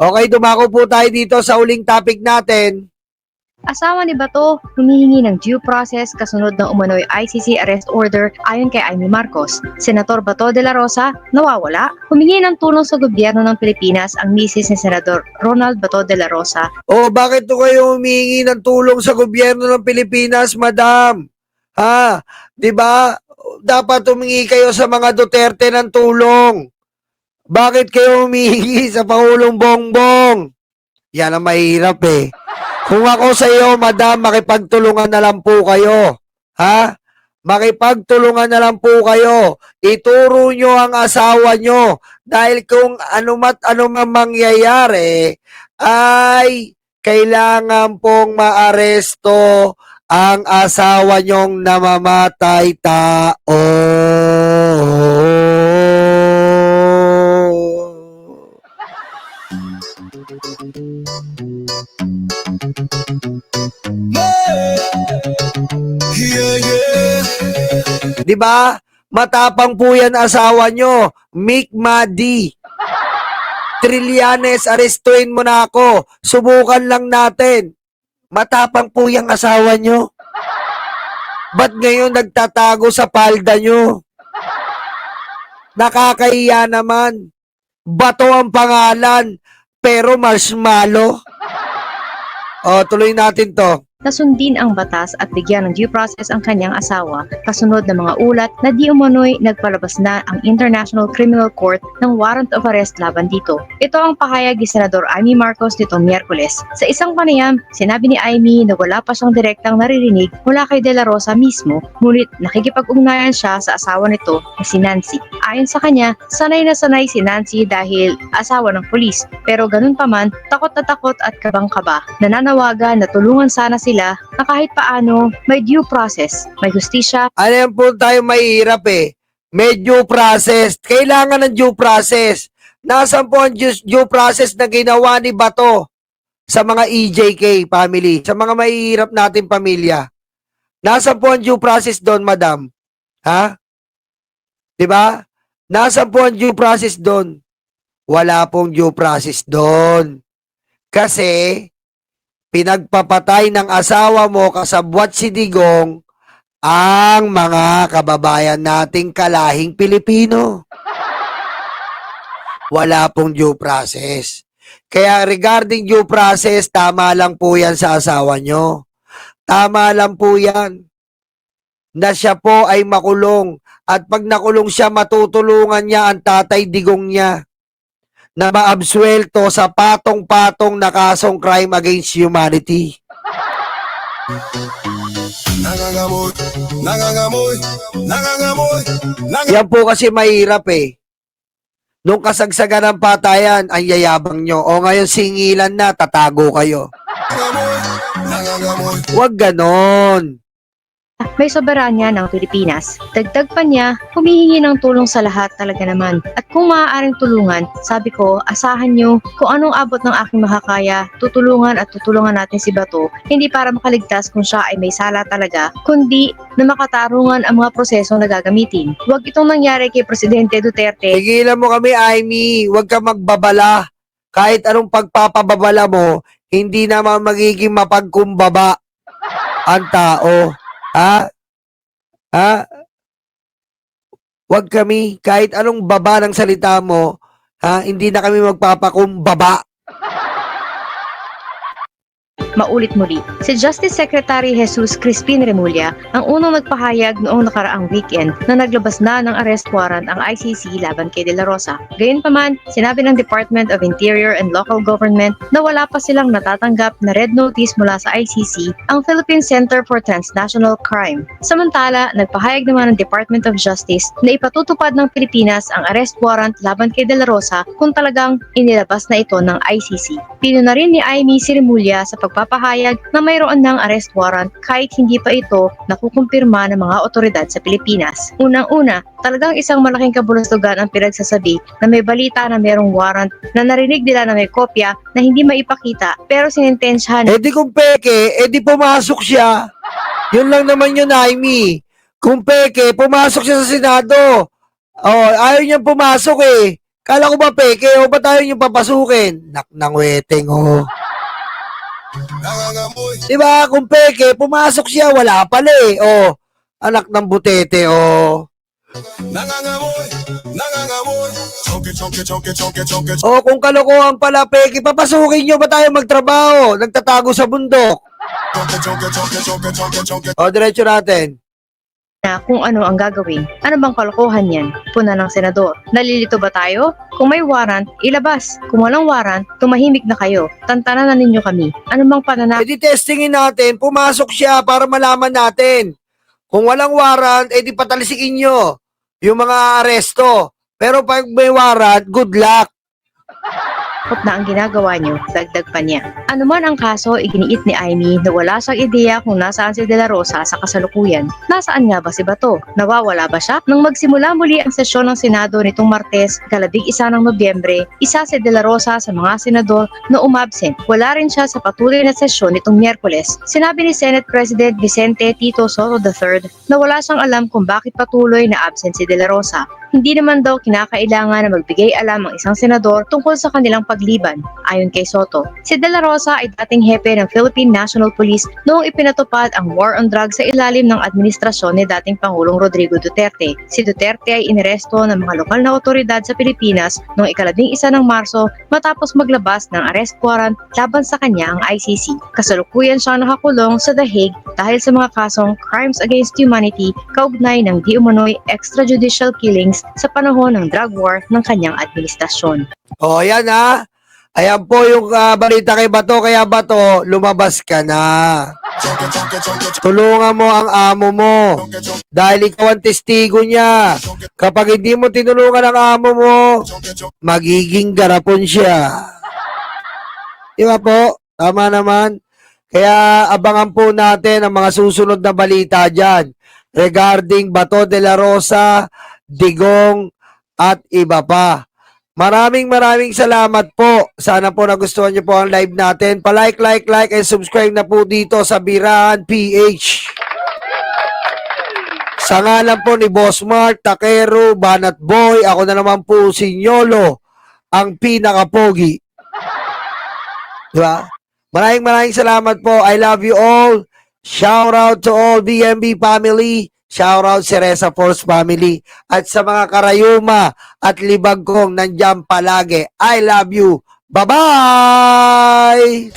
Okay, dumako po tayo dito sa uling topic natin. Asawa ni Bato, humihingi ng due process kasunod ng umano'y ICC arrest order ayon kay Amy Marcos. Senator Bato de la Rosa, nawawala. Humingi ng tulong sa gobyerno ng Pilipinas ang misis ni Senador Ronald Bato de la Rosa. O bakit to kayo humihingi ng tulong sa gobyerno ng Pilipinas, madam? Ha? 'Di ba? Dapat humingi kayo sa mga Duterte ng tulong. Bakit kayo humihingi sa Pangulong Bongbong? Yan ang mahirap eh. Kung ako sa iyo, madam, makipagtulungan na lang po kayo. Ha? Makipagtulungan na lang po kayo. Ituro nyo ang asawa nyo. Dahil kung anumat anumang mangyayari, ay kailangan pong maaresto ang asawa nyong namamatay tao. Di ba? Matapang po yan asawa nyo. Mick Madi. Trillanes, arestuin mo na ako. Subukan lang natin. Matapang po yung asawa nyo. Ba't ngayon nagtatago sa palda nyo? Nakakahiya naman. Bato ang pangalan, pero marshmallow. O, tuloy natin to. Nasundin ang batas at bigyan ng due process ang kanyang asawa kasunod ng mga ulat na di umano'y nagpalabas na ang International Criminal Court ng warrant of arrest laban dito. Ito ang pahayag ni Senador Amy Marcos nitong Miyerkules. Sa isang panayam, sinabi ni Amy na wala pa siyang direktang naririnig mula kay De La Rosa mismo, ngunit nakikipag-ugnayan siya sa asawa nito na si Nancy. Ayon sa kanya, sanay na sanay si Nancy dahil asawa ng pulis, pero ganun pa man, takot na takot at kabang-kaba. Nananawagan na tulungan sana sila na kahit paano may due process, may hustisya. Ano yan po tayo mahirap eh. May due process. Kailangan ng due process. Nasaan po ang due process na ginawa ni Bato sa mga EJK family, sa mga mahihirap nating pamilya? Nasaan po ang due process doon, madam? Ha? Diba? Nasaan po ang due process doon? Wala pong due process doon. Kasi pinagpapatay ng asawa mo kasabwat si Digong ang mga kababayan nating kalahing Pilipino. Wala pong due process. Kaya regarding due process, tama lang po yan sa asawa nyo. Tama lang po yan na siya po ay makulong. At pag nakulong siya, matutulungan niya ang tatay Digong niya na maabsuelto sa patong-patong na kasong crime against humanity. Yan po kasi mahirap eh. Nung kasagsagan ng patayan, ang yayabang nyo. O ngayon singilan na, tatago kayo. Huwag ganon. May soberanya ng Pilipinas. Dagdag pa niya, humihingi ng tulong sa lahat talaga naman. At kung maaaring tulungan, sabi ko, asahan nyo kung anong abot ng aking makakaya, tutulungan at tutulungan natin si Bato, hindi para makaligtas kung siya ay may sala talaga, kundi na makatarungan ang mga proseso na gagamitin. Huwag itong nangyari kay Presidente Duterte. Tigilan mo kami, Amy. Huwag ka magbabala. Kahit anong pagpapababala mo, hindi naman magiging mapagkumbaba ang tao. Ha? Ha? Huwag kami, kahit anong baba ng salita mo, ha? Hindi na kami magpapakumbaba. Maulit muli, si Justice Secretary Jesus Crispin Remulla ang unang nagpahayag noong nakaraang weekend na naglabas na ng arrest warrant ang ICC laban kay De La Rosa. Gayunpaman, sinabi ng Department of Interior and Local Government na wala pa silang natatanggap na red notice mula sa ICC ang Philippine Center for Transnational Crime. Samantala, nagpahayag naman ng Department of Justice na ipatutupad ng Pilipinas ang arrest warrant laban kay De La Rosa kung talagang inilabas na ito ng ICC. Pino na rin ni Amy si Remulla sa pagpapahayag na mayroon ng arrest warrant kahit hindi pa ito nakukumpirma ng mga otoridad sa Pilipinas. Unang-una, talagang isang malaking kabulustugan ang pinagsasabi na may balita na mayroong warrant na narinig nila na may kopya na hindi maipakita pero sinintensyahan. Eh di kung peke, eh di pumasok siya. Yun lang naman yun, Amy. Kung peke, pumasok siya sa Senado. Oh, ayaw niyang pumasok eh. Kala ko ba peke o ba tayo yung papasukin? Nak ng weteng oh. Diba, kung peke, pumasok siya, wala pala eh. Oh, anak ng butete, oh. Oh, kung kalokohan pala peke, papasukin nyo ba tayo magtrabaho? Nagtatago sa bundok. Oh, diretso natin. Na kung ano ang gagawin. Ano bang kalokohan yan? Puna ng senador. Nalilito ba tayo? Kung may warrant, ilabas. Kung walang warrant, tumahimik na kayo. Tantanan na ninyo kami. Ano bang pananakot? E di testingin natin, pumasok siya para malaman natin. Kung walang warrant, edi patalisikin nyo yung mga aresto. Pero pag may warrant, good luck. Na ang ginagawa nyo, dagdag pa niya. Ano man ang kaso, iginiit ni Amy na wala siyang ideya kung nasaan si De La Rosa sa kasalukuyan. Nasaan nga ba si Bato? Nawawala ba siya? Nang magsimula muli ang sesyon ng Senado nitong Martes, ika-11 ng Nobyembre, isa si De La Rosa sa mga senador na umabsent. Wala rin siya sa patuloy na sesyon nitong Miyerkules. Sinabi ni Senate President Vicente Tito Soto III na wala siyang alam kung bakit patuloy na absent si De La Rosa. Hindi naman daw kinakailangan na magbigay alam ang isang senador tungkol sa kanilang pagliban, ayon kay Soto. Si De La Rosa ay dating hepe ng Philippine National Police noong ipinatupad ang war on drugs sa ilalim ng administrasyon ni dating Pangulong Rodrigo Duterte. Si Duterte ay inaresto ng mga lokal na otoridad sa Pilipinas noong ika-11 ng Marso matapos maglabas ng arrest warrant laban sa kanya ang ICC. Kasalukuyan siyang nakakulong sa The Hague dahil sa mga kasong crimes against humanity kaugnay ng di umano'y extrajudicial killings sa panahon ng drug war ng kanyang administrasyon. O, yan ha. Ayan po yung balita kay Bato. Kaya Bato, lumabas ka na. Tulungan mo ang amo mo. Dahil ikaw ang testigo niya. Kapag hindi mo tinulungan ang amo mo, magiging garapon siya. Di ba po? Tama naman. Kaya abangan po natin ang mga susunod na balita dyan regarding Bato de la Rosa, Digong, at iba pa. Maraming salamat po. Sana po nagustuhan niyo po ang live natin. Pa-like, and subscribe na po dito sa Birahan PH. Sa ngalan po ni Boss Mark, Takero, Banat Boy, ako na naman po si Nyolo, ang pinakapogi. Diba? Maraming salamat po. I love you all. Shout out to all BMB family. Shout out si Reza Force family. At sa mga karayuma at libag kong nandyan palagi. I love you. Bye-bye!